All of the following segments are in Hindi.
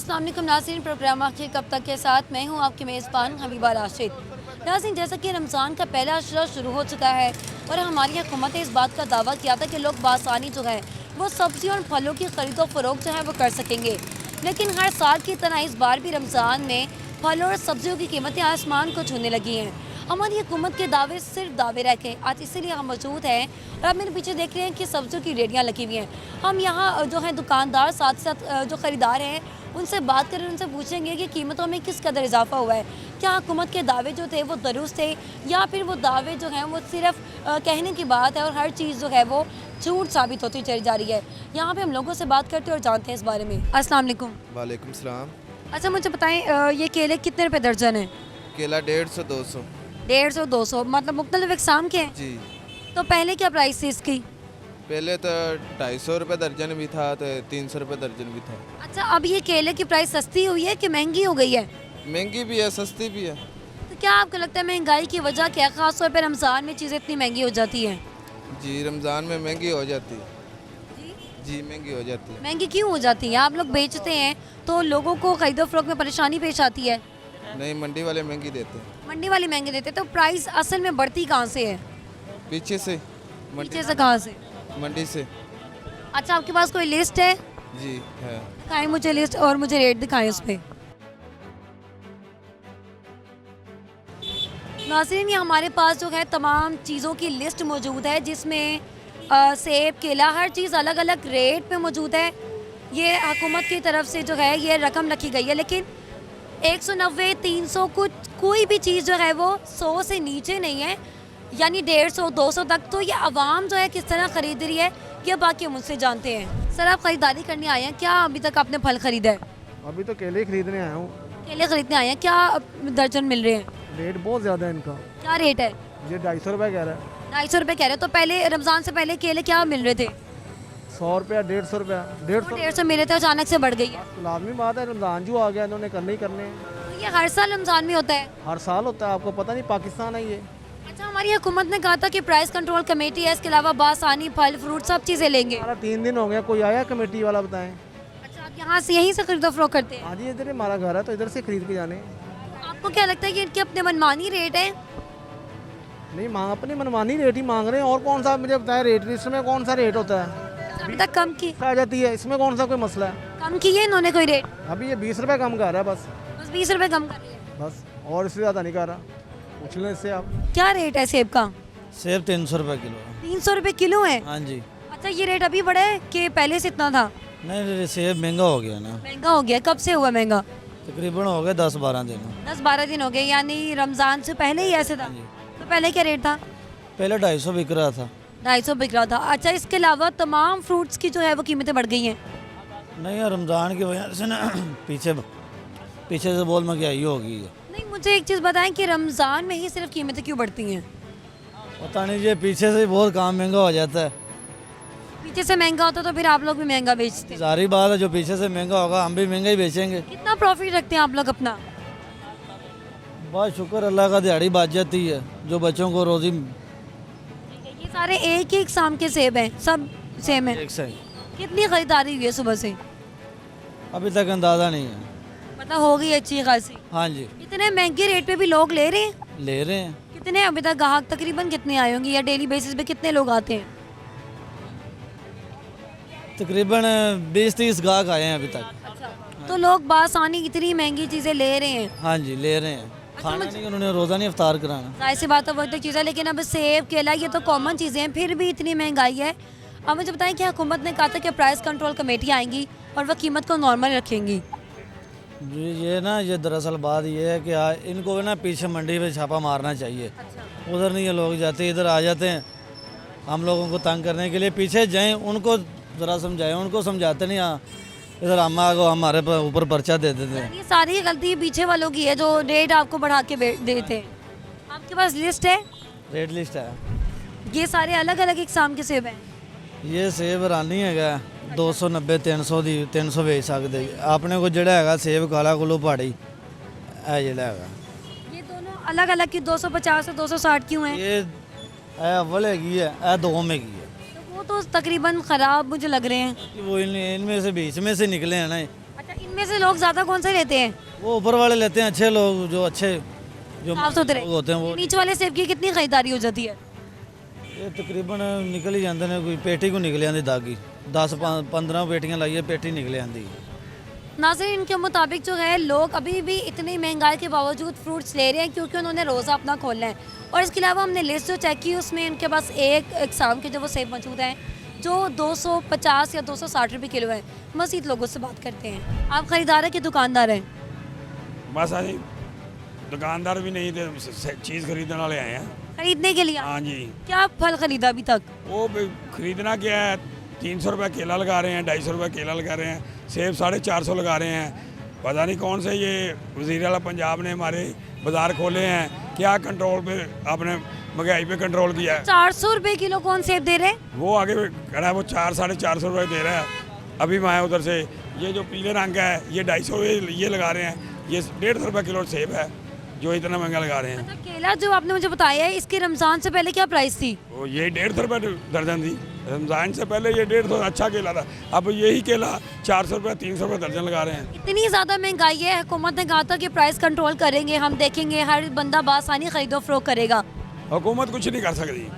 अस्सलाम वालेकुम नाज़रीन, प्रोग्राम आखिर कब तक के साथ मैं हूं आपकी मेज़बान हबीबा राशिद। नाज़रीन, जैसा कि रमज़ान का पहला अशरा शुरू हो चुका है और हमारी हुकूमत ने इस बात का दावा किया था कि लोग बासानी जो है वो सब्ज़ी और फलों की ख़रीदो फ़रोख्त जो है वो कर सकेंगे, लेकिन हर साल की तरह इस बार भी रमज़ान में फलों और सब्जियों की कीमतें आसमान को छूने लगी हैं। हमारी हुकूमत के दावे सिर्फ दावे रह गए। आज इसीलिए हम मौजूद हैं और आप मेरे पीछे देख रहे हैं कि सब्जियों की रेडियाँ लगी हुई हैं। हम यहाँ जो है दुकानदार साथ साथ जो ख़रीदार हैं उनसे बात करें, उनसे पूछेंगे कि कीमतों में किस कदर इजाफा हुआ है, क्या हुकूमत के दावे जो थे वो दुरुस्त थे या फिर वो दावे जो हैं वो सिर्फ कहने की बात है और हर चीज़ जो है वो झूठ साबित होती चली जा रही है। यहाँ पे हम लोगों से बात करते हैं और जानते हैं इस बारे में। अस्सलाम वालेकुम। वालेकुम सलाम। अच्छा, मुझे बताएं ये केले कितने रुपए दर्जन है? केला 150 200 150 200 मतलब मुख्तलिफ इकसाम के हैं। जी। तो पहले क्या प्राइस थी इसकी? पहले तो 250 रुपये दर्जन भी था तो 300 रुपये दर्जन भी था। अच्छा, अब ये केले की प्राइस सस्ती हुई है कि महंगी हो गई है? महंगी भी है सस्ती भी है। तो क्या आपको लगता है महंगाई की वजह क्या है, खास तौर पर रमज़ान में चीज़ें इतनी महंगी हो जाती हैं? जी, रमज़ान में महंगी हो जाती है। जी महंगी हो जाती है। महंगी क्यों हो जाती है? आप लोग बेचते हैं तो लोगों को खरीदो फरोख्त में परेशानी पेश आती है। नहीं, मंडी वाले महंगी देते हैं। मंडी वाले महंगे देते हैं, तो प्राइस असल में बढ़ती कहाँ से है? पीछे से पीछे से कहाँ से? मंडी से। अच्छा, आपके पास कोई लिस्ट है? जी है। दिखाएं मुझे लिस्ट और मुझे रेट दिखाएं उस पर। नाज़रीन, ये हमारे पास जो है तमाम चीज़ों की लिस्ट मौजूद है जिसमें सेब केला हर चीज़ अलग अलग रेट पे मौजूद है। ये हुकूमत की तरफ से जो है ये रकम रखी गई है, लेकिन 190 300 कुछ कोई भी चीज़ जो है वो 100 से नीचे नहीं है, यानी 150 200 तक। तो ये आवाम जो है किस तरह ख़रीद रही है ये बाकी हम मुझसे जानते हैं। सर, आप ख़रीदारी करने आए हैं, क्या अभी तक आपने फल ख़रीदा है? अभी तो केले खरीदने आया हूँ। केले ख़रीदने आए हैं, क्या दर्जन मिल रहे हैं? रेट बहुत ज़्यादा है इनका। क्या रेट है? ये 250 रुपये कह रहा है। 250 रुपये कह रहे हो। तो पहले रमज़ान से पहले केले क्या मिल रहे थे? 100 रुपया 150 रुपया 150। 150 मिले थे, अचानक से बढ़ गई है। तो लाजमी बात है, रमज़ान जो आ गया इन्होंने करने ही करने हैं। तो ये हर साल रमज़ान में होता है? हर साल होता है, आपको पता नहीं पाकिस्तान है ये। अच्छा, हमारी हुकूमत ने कहा था कि प्राइस कंट्रोल कमेटी है, इसके अलावा बासानी फल फ्रूट सब चीज़ें लेंगे। हमारा 3 दिन हो गया, कोई आया कमेटी वाला बताएं। अच्छा, आप यहाँ से यहीं से खरीदो फरोख्त करते हैं? हाँ जी, इधर ही हमारा घर है तो इधर से खरीद के जाने। आपको क्या लगता है कि इनके अपने मनमानी रेट है? नहीं, मांग अपनी मनमानी रेट ही मांग रहे हैं। और कौन सा मुझे बताया रेट लिस्ट में कौन सा रेट होता है? अभी तक कम की आ जाती है, इसमें कौन सा कोई मसला है? कम की है इन्होंने कोई रेट? अभी ये 20 रुपये कम कर रहा है बस। बस 20 रुपये कम कर रही है बस, और इससे ज़्यादा नहीं कर रहा। पूछ लें इससे आप। क्या रेट है सेब का? सेब 300 रुपये किलो है। 300 रुपये किलो है? हाँ जी। अच्छा, ये रेट अभी बढ़ा है कि पहले से इतना था? नहीं, सेब महंगा हो गया ना। महंगा हो गया? कब से हुआ महंगा? तकरीबन हो गए 10-12 दिन। 10-12 दिन हो गए, यानी रमज़ान से पहले ही ऐसे था? तो पहले क्या रेट था? पहले 250 बिक रहा था। 250 बिक रहा था। अच्छा, इसके अलावा तमाम फ्रूट्स की जो है वो कीमतें बढ़ गई हैं? नहीं, रमज़ान की वजह से ना पीछे से बहुत महंगाई हो गई है। नहीं, मुझे एक चीज़ बताएं कि रमज़ान में ही सिर्फ कीमतें क्यों बढ़ती हैं? पता नहीं, ये पीछे से बहुत काम महंगा हो जाता है। पीछे से महंगा होता तो फिर आप लोग भी महंगा बेचते। सारी बात है, जो पीछे से महंगा होगा हम भी महंगा ही बेचेंगे। कितना प्रॉफिट रखते हैं आप लोग अपना? बहुत शुक्र अल्लाह का, दिहाड़ी बाज जाती है जो बच्चों को रोज़ी। ये सारे एक ही इकसाम के सेब हैं, सब सेम है? एक सही कितनी खरीदारी हुई है सुबह से? अभी तक अंदाज़ा नहीं है। मतलब हो गई अच्छी खासी? हाँ जी, इतने महंगे रेट पे भी लोग ले रहे हैं? ले रहे हैं। कितने अभी तक ग्राहक तकरीबन कितने आए होंगे या डेली बेसिस पे कितने लोग आते हैं? तकरीबन 20-30 गाहक आए हैं अभी तक। तो लोग बासानी इतनी महंगी चीज़ें ले रहे हैं? हाँ जी, ले रहे हैं। खाना नहीं, उन्होंने रोज़ा नहीं इफ्तार कराना। जाहिर सी बात है, वो तो चीज़ है, लेकिन अब सेब केला ये तो कॉमन चीज़ें हैं, फिर भी इतनी महंगाई है। अब मुझे बताएं कि हुकूमत ने कहा था कि प्राइस कंट्रोल कमेटी आएंगी और वह कीमत को नॉर्मल रखेंगी। जी, ये दरअसल बात ये है कि इनको ना पीछे मंडी पे छापा मारना चाहिए। उधर नहीं ये लोग जाते, इधर आ जाते हैं हम लोगों को तंग करने के लिए। पीछे जाएं, उनको ज़रा समझाएं, उनको समझाते नहीं। हाँ, इधर हम आगो हमारे ऊपर पर्चा दे देते हैं। ये सारी गलती पीछे वालों की है जो रेट आपको बढ़ा के देते हैं। आपके पास लिस्ट है? रेट लिस्ट है। ये सारे अलग अलग इकसाम के सेब हैं? ये सेब रानी है 290 300 दी 300 बेच सकते अपने को जड़ा है सेब काला कुल्लू पहाड़ी है जड़ा है। ये दोनों अलग अलग की 250 से 260 क्यों हैं? ये अव्वल हैगी है, दो में की है। तो वो तो तकरीबन ख़राब मुझे लग रहे हैं। कि वो इनमें से बीच में से निकले हैं ना। अच्छा, इनमें इनमें से लोग ज़्यादा कौन से लेते हैं? वो ऊपर वाले लेते हैं, अच्छे लोग जो अच्छे जो साफ सुथरे लोग होते हैं वो। नीचे वाले सेब की कितनी खरीदारी हो जाती है? ये तकरीबन निकल ही जाते हैं, कोई पेटी को निकल आती दागी 10-15 पेटियां लाइए, पेटी निकल आती। नाज़रीन, इनके मुताबिक जो है लोग अभी भी इतनी महंगाई के बावजूद फ्रूट्स ले रहे हैं क्योंकि उन्होंने रोज़ा अपना खोलना है। और इसके अलावा हमने लिस्ट जो चेक की उसमें इनके पास एक एग्ज़ाम के जो वो सेब मौजूद हैं जो 250 या 260 रुपये किलो है। मज़ीद लोगों से बात करते हैं। आप ख़रीदार हैं कि दुकानदार हैं? बस अभी दुकानदार भी नहीं थे, चीज़ खरीदने वाले आए हैं। खरीदने के लिए? हाँ जी। क्या फल खरीदा अभी तक? वो भी खरीदना क्या है, 300 रुपये केला लगा रहे हैं, 250 रुपये केला लगा रहे हैं, सेब 450 लगा रहे हैं। पता नहीं कौन से ये वज़ीर आला पंजाब ने हमारे बाज़ार खोले हैं, क्या कंट्रोल पे आपने महंगाई पे कंट्रोल किया है। 400 रुपये किलो कौन सेब दे रहे हैं? वो आगे खड़ा है, वो 400-450 रुपये दे रहा है। अभी मैं आया उधर से, ये जो पीले रंग का है ये 250 ये लगा रहे हैं, ये 150 रुपये किलो सेब है जो इतना महंगा लगा रहे हैं। अच्छा, केला जो आपने मुझे बताया है इसके रमज़ान से पहले क्या प्राइस थी? वो ये 150 रुपये दर्जन थी, रमज़ान से पहले ये 150 अच्छा केला था। अब यही केला 400 रुपये 300 रुपये दर्जन लगा रहे हैं। इतनी ज़्यादा महंगाई है, हुकूमत ने कहा था कि प्राइस कंट्रोल करेंगे, हम देखेंगे हर बंदा बासानी खरीदो फरोख्त करेगा। हुकूमत कुछ नहीं कर सकती,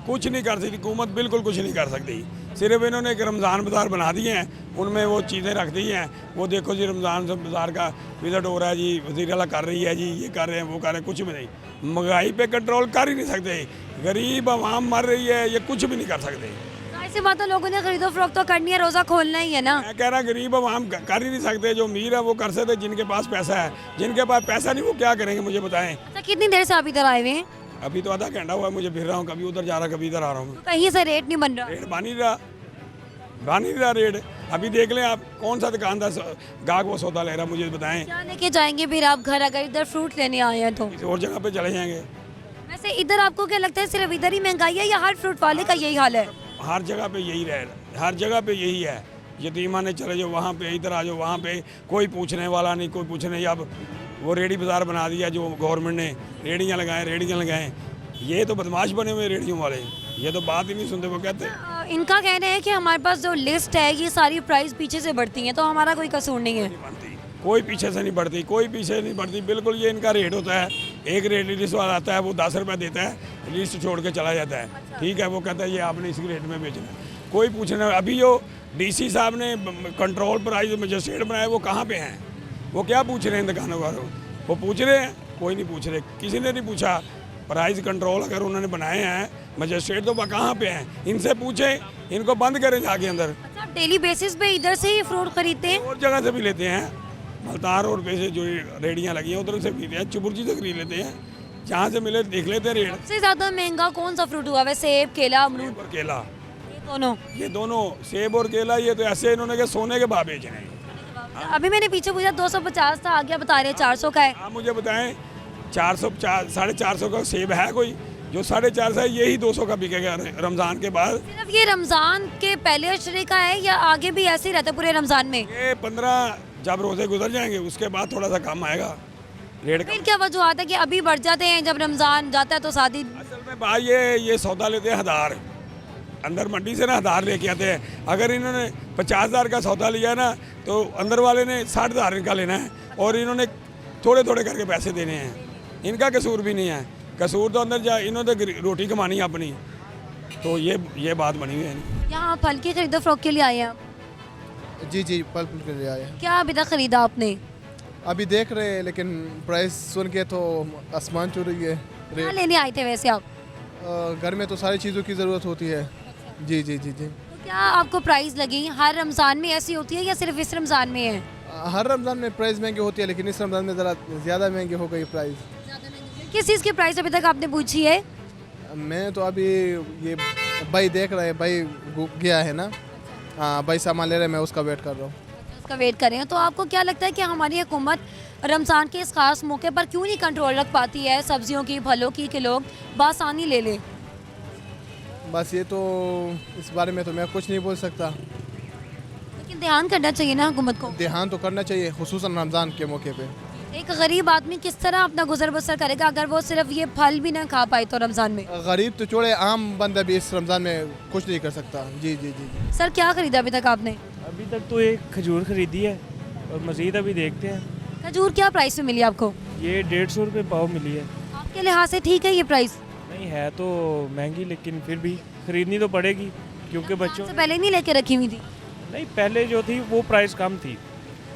कुछ नहीं कर सकती, हुकूमत बिल्कुल कुछ नहीं कर सकती। सिर्फ इन्होंने एक रमज़ान बाज़ार बना दिए हैं, उनमें वो चीज़ें रख दी हैं। वो देखो जी रमज़ान बाज़ार का विजिट हो रहा है जी, वज़ीर आला कर रही है जी, ये कर रहे हैं वो कर रहे हैं, कुछ भी नहीं। महंगाई पे कंट्रोल कर ही नहीं सकते, गरीब आवाम मर रही है, ये कुछ भी नहीं कर सकते। ऐसी बात है, लोगों ने खरीदो फरोख्त तो करनी है, रोज़ा खोलना ही है ना। मैं कह रहा गरीब आवाम कर ही नहीं सकते, जो अमीर है वो कर सकते, जिनके पास पैसा है, जिनके पास पैसा नहीं वो क्या करेंगे मुझे बताएं। अच्छा, कितनी देर से आप इधर आए हुए हैं? अभी तो आधा घंटा हुआ है, मुझे फिर रहा हूँ, कभी उधर जा रहा कभी इधर आ रहा हूँ। कहीं से रेट नहीं बन रहा? रेट बन ही रहा रेट। अभी देख लें आप, कौन सा दुकानदार गाहक वो सौदा ले रहा मुझे बताएं। क्या लेके जाएंगे फिर आप घर अगर इधर फ्रूट लेने आए हैं तो? किसी और जगह पे चले जाएंगे। वैसे इधर आपको क्या लगता है सिर्फ इधर ही महंगाई है या हर फ्रूट वाले का यही हाल है? हर जगह पे यही रहे, हर जगह पे यही है। यतीमा ने चले जाओ वहाँ पे, इधर आ जाओ वहाँ पे, कोई पूछने वाला नहीं, कोई पूछने। अब वो रेडी बाज़ार बना दिया जो गवर्नमेंट ने, रेडियाँ लगाएं। ये तो बदमाश बने हुए रेडियों वाले, ये तो बात ही नहीं सुनते। वो कहते हैं इनका कहना है कि हमारे पास जो लिस्ट है ये सारी प्राइस पीछे से बढ़ती हैं, तो हमारा कोई कसूर नहीं है। कोई पीछे से नहीं बढ़ती, कोई पीछे नहीं बढ़ती, बिल्कुल ये इनका रेट होता है। एक रेट लिस्ट वाला आता है, वो 10 रुपये देता है, लिस्ट छोड़ के चला जाता है, ठीक है। वो कहता है ये आपने इसी रेट में बेचना है, कोई पूछना। अभी जो DC साहब ने कंट्रोल प्राइस मजिस्ट्रेट बनाया वो कहाँ पे हैं? वो क्या पूछ रहे हैं दुकानों वालों? वो पूछ रहे हैं? कोई नहीं पूछ रहे, किसी ने नहीं पूछा। प्राइस कंट्रोल अगर उन्होंने बनाए हैं मजिस्ट्रेट तो वह कहाँ पे हैं? इनसे पूछें, इनको बंद करें जाके अंदर। अच्छा, आप डेली बेसिस पे इधर से ही फ्रूट खरीदते हैं? और जगह से भी लेते हैं, मल्तान रोड पे से जो रेडियाँ लगी हैं उधर से भी लेते हैं, चुबुर्जी से खरीद लेते हैं, जहाँ से मिले देख लेते हैं रेट। सबसे ज़्यादा महंगा कौन सा फ्रूट हुआ? वैसे सेब, केला, अमरूद? और केला, ये दोनों सेब और केला, ये तो ऐसे इन्होंने के सोने के भाव बेचे हैं। अभी मैंने पीछे पूछा 250 था, आगे बता रहे हैं 400 का है। आप मुझे बताएं, 400-450 का सेब है कोई? जो 450 है यही 200 का बिकेगा रमज़ान के बाद। सिर्फ ये रमज़ान के पहले अशरे का है या आगे भी ऐसे ही रहता है पूरे रमज़ान में? ये 15 जब रोज़े गुजर जाएंगे उसके बाद थोड़ा सा कम आएगा रेट का। फिर क्या वजूहत है कि अभी बढ़ जाते हैं जब रमज़ान जाता है तो शादी? असल में भाई ये सौदा लेते हैं हज़ार, अंदर मंडी से ना हज़ार लेके आते हैं। अगर इन्होंने 50,000 का सौदा लिया ना तो अंदर वाले ने 60,000 का लेना है और इन्होंने थोड़े थोड़े करके पैसे देने हैं। इनका कसूर भी नहीं है, कसूर तो अंदर जा, इन्होंने रोटी कमानी है अपनी। तो ये बात बनी हुई है। यहाँ फल की खरीदो फरोख्त के लिए आए हैं आप? जी फल के लिए आए हैं। क्या अभी तक खरीदा आपने? अभी देख रहे हैं, लेकिन प्राइस सुन के तो आसमान छू रही है। क्या लेने आए थे वैसे आप? घर में तो सारी चीज़ों की ज़रूरत होती है। जी। तो क्या आपको प्राइस लगी हर रमज़ान में ऐसी होती है या सिर्फ इस रमज़ान में है? हर रमज़ान में प्राइस महंगी होती है, लेकिन इस रमज़ान में ज़रा ज़्यादा महंगी हो गई प्राइस। किस चीज़ की प्राइस अभी तक आपने पूछी है? मैं तो अभी ये भाई देख रहे हैं, भाई गया है ना, हाँ भाई सामान ले रहे हैं, मैं उसका वेट कर रहा हूँ। उसका वेट करें। तो आपको क्या लगता है कि हमारी हुकूमत रमज़ान के इस खास मौके पर क्यों नहीं कंट्रोल रख पाती है सब्जियों की, फलों की, कि लोग बासानी ले लें? बस ये तो इस बारे में तो मैं कुछ नहीं बोल सकता, लेकिन ध्यान करना चाहिए ना हुकूमत को। ध्यान तो करना चाहिए, खुसूसन रमज़ान के मौके पे। एक गरीब आदमी किस तरह अपना गुजर बसर करेगा अगर वो सिर्फ ये फल भी ना खा पाए तो रमज़ान में? गरीब तो छोड़े, आम बंदा भी इस रमज़ान में कुछ नहीं कर सकता। जी। सर क्या खरीदा अभी तक आपने? अभी तक तो एक खजूर खरीदी है और मज़ीद अभी देखते हैं। खजूर क्या प्राइस में मिली आपको? ये 150 रुपये पाव मिली है। आपके लिहाज से ठीक है ये प्राइस? नहीं है तो महंगी, लेकिन फिर भी ख़रीदनी तो पड़ेगी क्योंकि बच्चों से पहले नहीं लेके रखी हुई थी? नहीं, पहले जो थी वो प्राइस कम थी।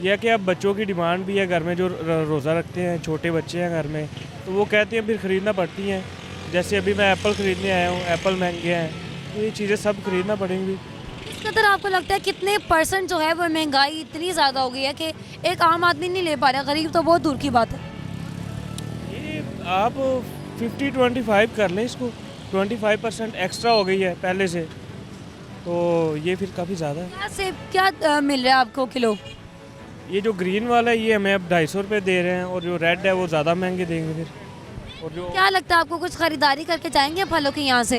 यह कि अब बच्चों की डिमांड भी है, घर में जो रोज़ा रखते हैं, छोटे बच्चे हैं घर में, तो वो कहते हैं फिर ख़रीदना पड़ती हैं। जैसे अभी मैं एप्पल ख़रीदने आया हूँ, एप्पल महंगे हैं, तो ये चीज़ें सब ख़रीदना पड़ेंगी। इस कदर आपको लगता है कितने परसेंट जो है वो महंगाई इतनी ज़्यादा हो गई है कि एक आम आदमी नहीं ले पा रहा, गरीब तो बहुत दूर की बात है। ये आप 50-25 कर लें इसको, 25% एक्स्ट्रा हो गई है पहले से, तो ये फिर काफ़ी ज़्यादा है। क्या सेब क्या मिल रहा है आपको किलो? ये जो ग्रीन वाला है ये हमें अब 250 रुपये दे रहे हैं, और जो रेड है वो ज़्यादा महंगे देंगे फिर। और जो क्या लगता है आपको, कुछ खरीदारी करके जाएंगे फलों के यहाँ से?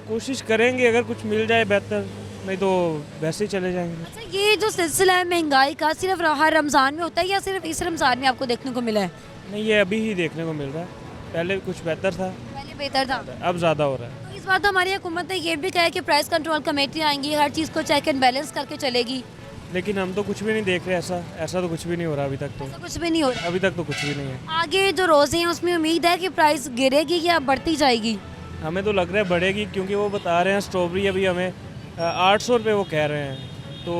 कोशिश करेंगे अगर कुछ मिल जाए बेहतर, नहीं तो वैसे ही चले जाएंगे। अच्छा, ये जो सिलसिला है महंगाई का सिर्फ हर रमज़ान में होता है या सिर्फ इस रमज़ान में आपको देखने को मिला है? नहीं, ये अभी ही देखने को मिल रहा है, पहले कुछ बेहतर था, पहले बेहतर था, अब ज़्यादा हो रहा है। तो इस बार तो हमारी हुकूमत ने ये भी कहा है कि प्राइस कंट्रोल कमेटी आएंगी, हर चीज़ को चेक एंड बैलेंस करके चलेगी। लेकिन हम तो कुछ भी नहीं देख रहे, ऐसा तो कुछ भी नहीं हो रहा अभी तक। तो ऐसा कुछ भी नहीं हो रहा। अभी तक तो कुछ भी नहीं है। आगे जो रोज़े हैं उसमें उम्मीद है कि प्राइस गिरेगी या बढ़ती जाएगी? हमें तो लग रहा है बढ़ेगी, क्योंकि वो बता रहे हैं स्ट्रॉबेरी अभी हमें 800 रुपये वो कह रहे हैं, तो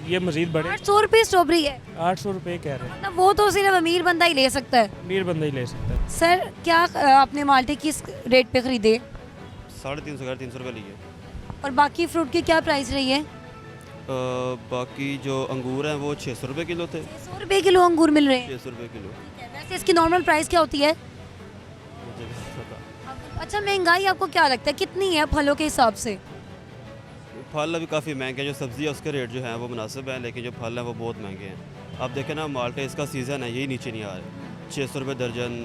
ये मज़ीद बढ़े। 800 रुपये स्ट्रॉबेरी है? 800 रुपये कह रहे हैं। मतलब वो तो सिर्फ अमीर बंदा ही ले सकता है। अमीर बंदा ही ले सकता है। सर, क्या आपने माल्टे किस रेट पे ख़रीदे? 350 रुपये लिए। और बाकी फ्रूट की क्या प्राइस रही है? बाकी जो अंगूर हैं वो 600 रुपये किलो थे। 100 रुपये किलो अंगूर मिल रहे हैं? 600 रुपये किलो। वैसे इसकी नॉर्मल प्राइस क्या होती है? मुझे नहीं पता। अच्छा, महंगाई आपको क्या लगता है कितनी है फलों के हिसाब से? फल अभी काफ़ी महंगे हैं, जो सब्ज़ी है उसके रेट जो हैं वो मुनासिब हैं, लेकिन जो फल हैं वो बहुत महंगे हैं। अब देखें ना, माल्टे इसका सीज़न है, यही नीचे नहीं आ रहे। 600 रुपये दर्जन,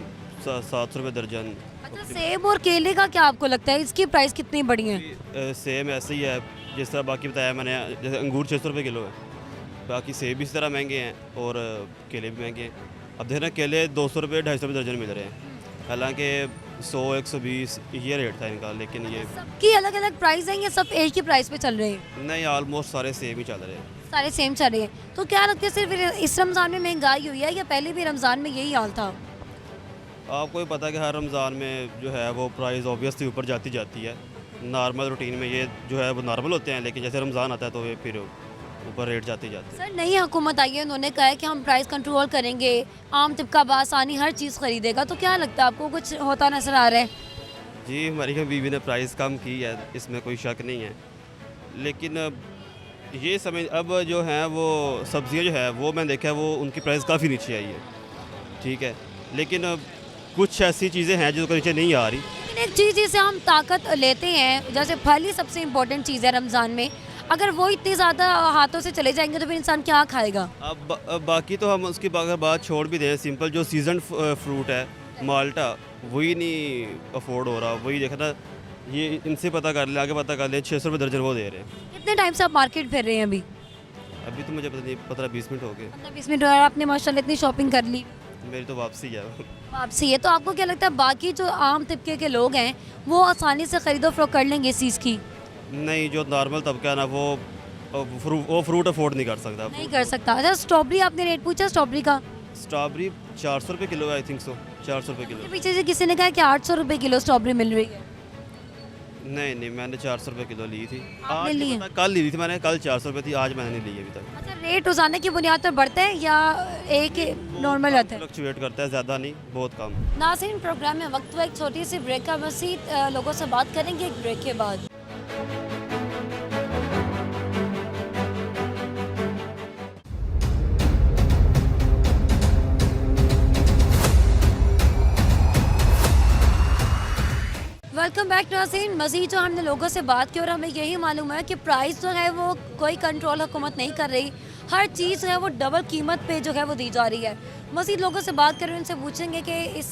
700 रुपये दर्जन। अच्छा, सेब और केले का क्या आपको लगता है, इसकी प्राइस कितनी बढ़ी है? सेम ऐसे ही है जिस तरह बाकी बताया मैंने, जैसे अंगूर 600 रुपये किलो है, बाकी सेब भी इस तरह महंगे हैं और केले भी महंगे हैं। अब देखना, केले 200 रुपये 250 रुपये दर्जन मिल रहे हैं, हालांकि 100-120 ये रेट था इनका, लेकिन ये सबकी अलग अलग प्राइस है या सब एक ही प्राइस पे चल रहे हैं? नहीं, ऑलमोस्ट सारे सेम ही चल रहे हैं। सारे सेम चल रहे हैं। तो क्या लगता है सिर्फ इस रमज़ान में महंगाई हुई है या पहले भी रमज़ान में यही हाल था? आपको भी पता है कि हर रमज़ान में जो है वो प्राइस ऑब्वियसली ऊपर जाती है। नॉर्मल रूटीन में ये जो है वो नॉर्मल होते हैं, लेकिन जैसे रमज़ान आता है तो ये फिर ऊपर रेट जाते हैं। सर, नई हुकूमत आई है, उन्होंने कहा है कि हम प्राइस कंट्रोल करेंगे, आम तबका बासानी हर चीज़ ख़रीदेगा, तो क्या लगता है आपको कुछ होता नजर आ रहा है? जी, हमारी बीवी ने प्राइस कम की है, इसमें कोई शक नहीं है, लेकिन ये समझ अब जो है वो सब्ज़ियाँ जो है वो मैंने देखा है वो उनकी प्राइस काफ़ी नीचे आई है, ठीक है, लेकिन कुछ ऐसी चीज़ें हैं जो नीचे नहीं आ रही। लेकिन एक चीज़ जिसे हम ताकत लेते हैं, जैसे फल ही सबसे इम्पोर्टेंट चीज़ है रमज़ान में, अगर वो इतनी ज़्यादा हाथों से चले जाएंगे तो फिर इंसान क्या खाएगा? अब बाकी तो हम उसकी अगर बात छोड़ भी दें, सिंपल जो सीजन फ्रूट है माल्टा, वही नहीं अफोर्ड हो रहा, वही देखना, ये इनसे पता कर लें, आगे पता कर लें, 600 रुपये दर्जन वो दे रहे हैं। कितने टाइम से आप मार्केट फिर रहे हैं अभी? अभी तो मुझे पता नहीं, 15-20 मिनट हो गए। 15-20 मिनट और आपने माशाल्लाह इतनी शॉपिंग कर ली। मेरी तो वापसी है। वापसी है, तो आपको क्या लगता है बाकी जो आम तबके के लोग हैं वो आसानी से ख़रीदो फरोख्त कर लेंगे इस चीज़ की? नहीं, जो नॉर्मल तबका है ना वो फ्रूट अफोर्ड नहीं कर सकता। नहीं कर सकता। अच्छा, स्ट्रॉबेरी आपने रेट पूछा स्ट्रॉबेरी का? स्ट्रॉबेरी 400 रुपये किलो है, आई थिंक सो, 400 रुपये किलो। पीछे से किसी ने कहा कि 800 रुपये किलो स्ट्रॉबेरी मिल रही है। नहीं, मैंने 400 रुपये किलो ली थी। आपने ली है? कल ली थी मैंने, कल 400 रुपये थी, आज मैंने नहीं ली अभी तक। अच्छा, रेट रोज़ाना की बुनियाद पर बढ़ता है या एक नॉर्मल रहता है? फ्लक्चुएट करता है, ज़्यादा नहीं, बहुत कम। नाज़रीन, प्रोग्राम में वक्त हुआ एक छोटी सी ब्रेक का, मज़ीद लोगों से बात करेंगे एक ब्रेक के बाद। वेलकम बैक नाज़रीन। मज़ीद जो हमने लोगों से बात की और हमें यही मालूम है कि प्राइस जो है वो कोई कंट्रोल हुकूमत नहीं कर रही, हर चीज़ है वो डबल कीमत पे जो है वो दी जा रही है। मज़ीद लोगों से बात करें, उनसे पूछेंगे कि इस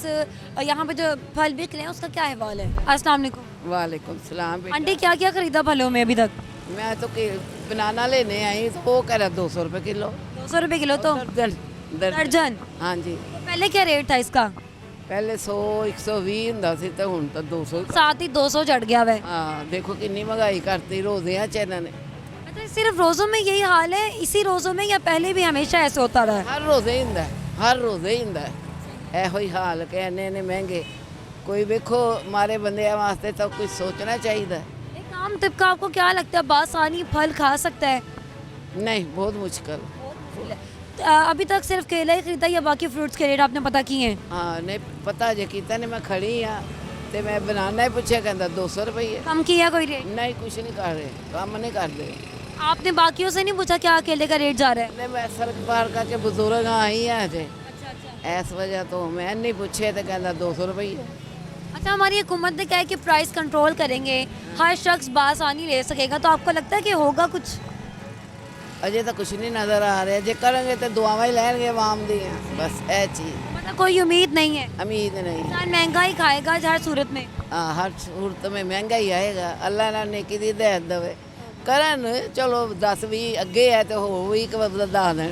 यहाँ पे जो फल बिक रहे हैं उसका क्या अहवाल है। अस्सलाम वालेकुम। वालेकुम सलाम। आंटी, क्या क्या ख़रीदा फलों में अभी तक? मैं तो बनाना लेने आई तो वो कह रहा 200 रुपये किलो। 200 रुपये किलो तो दर्जन? हाँ जी। पहले क्या रेट था इसका? पहले 100-120 ਹੁੰਦਾ ਸੀ ਤੇ ਹੁਣ ਤਾਂ 200 साथ ही 200 चढ़ गया हुआ है। हाँ, देखो कितनी महंगाई करती रोज़े हैं चैनल ने। अच्छा, सिर्फ रोज़ों में यही हाल है, इसी रोज़ों में, या पहले भी हमेशा ऐसे होता रहा है? हर रोज़ ही ਹੁੰਦਾ हर रोज़ ही ਹੁੰਦਾ ਇਹੋ ਹੀ ਹਾਲ ਕਿ ਇੰਨੇ ਮਹਿੰਗੇ ਕੋਈ ਵੇਖੋ मारे बंदिਆਂ वास्ते तो कुछ सोचना चाहिए। एक आम तबका आपको क्या लगता है बासानी फल खा सकता है? नहीं, बहुत मुश्किल। अभी तक सिर्फ केला ही खरीदा या बाकी फ्रूट्स के रेट आपने पता किए हैं? हाँ नहीं पता जे कीता नहीं, मैं खड़ी हाँ तो मैं बनाना ही पूछा कहता 200 रुपये। कम किया कोई रेट? नहीं कुछ नहीं कर रहे, काम नहीं कर रहे। आपने बाकियों से नहीं पूछा क्या केले का रेट जा रहा है? नहीं मैं सड़क पार करके बुजुर्ग आई हैं अजय, इस वजह तो मैं नहीं पूछे तो कहता 200 रुपये। अच्छा, हमारी हुकूमत ने कहा है कि प्राइस कंट्रोल करेंगे, हर शख्स बासानी ले सकेगा, तो आपको लगता है कि होगा कुछ? अजय तो कुछ नहीं नज़र आ रहा, जे करेंगे तो दुआवां ही लैनगे आवाम दी, बस ए चीज़। मतलब कोई उम्मीद नहीं है? उम्मीद नहीं। इंसान महंगा ही खाएगा हर सूरत में। हाँ हर सूरत में महंगा ही आएगा, अल्लाह ना नेकी दी दे दवे करन, चलो 10-20 अगे है तो हो भी बता दें,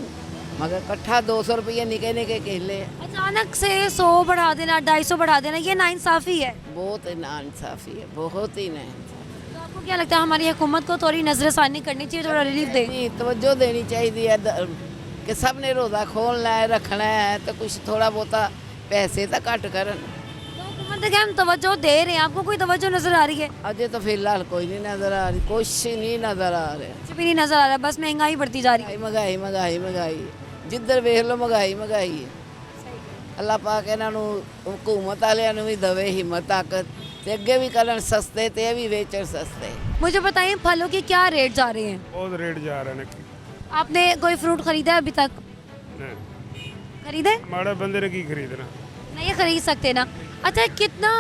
मगर इकट्ठा 200 रुपये निके निके केले अचानक से 100 बढ़ा देना, 250 बढ़ा देना, ये नाइंसाफ़ी है। बहुत नाइंसाफ़ी है, बहुत ही नाइंसाफ़ी। तो आपको क्या लगता है हमारी हुकूमत को थोड़ी नज़रसानी करनी चाहिए, थोड़ा रिलीफ दे? नहीं तवज्जो देनी चाहिए है कि सब ने रोज़ा खोलना है रखना है तो कुछ थोड़ा बहुता पैसे तो घट करन। तो हुकूमत ने कहा हम तवज्जो दे रहे हैं, आपको कोई तवज्जो नज़र आ रही है? अजय तो फिलहाल कोई नहीं नज़र आ रही, कुछ नहीं नज़र आ रहा, कुछ भी नहीं नज़र आ रहा, बस महंगाई बढ़ती जा रही है। महंगाई महंगाई महंगाई जिधर वेख लो महंगाई महंगाई है। अल्लाह पाक इन्हां नूं हुकूमत वालियां नूं भी दवे हिम्मत ताकत ते अगे भी करन सस्ते ते भी वेचन सस्ते। मुझे बताइए फलों के क्या रेट जा रहे हैं? बहुत रेट जा रहे हैं। आपने कोई फ्रूट खरीदा है अभी तक? खरीदे? माड़ा बंदे ने की खरीदना, नहीं खरीद सकते ना। अच्छा, कितना